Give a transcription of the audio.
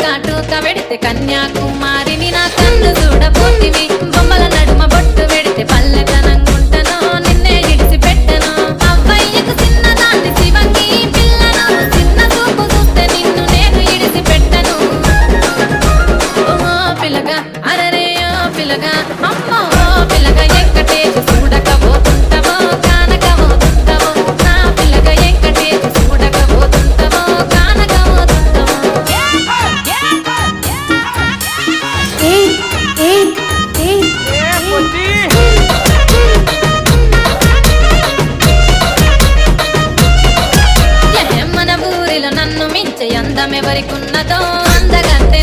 కాటుక వెడితే కన్యాకుమారిని నా కన్ను చూడబోతివి బొమ్మల నడుమ బొట్టు వెడితే పల్లెతనంగుంటను నిన్నే ఇడిసి పెట్టను అవ్వయ్యకు చిన్నదాన్ని శివంగి పిల్లను చిన్న చూపు చూస్తే నిన్ను నేను ఇడిసి పెట్టను ఓ పిల్లగా అరరే ఓ పిల్లగా అమ్మో పిల్లగా ఎక్కటేసి చూడకపోతుంటవో కానకపోతుంటవో నా పిల్లగా ఎక్కటేసి చూడకపోతుంటవో కానకపోతుంటవో మన ఊరిలో నన్ను మించే అందం ఎవరికున్నదో అందగత్తె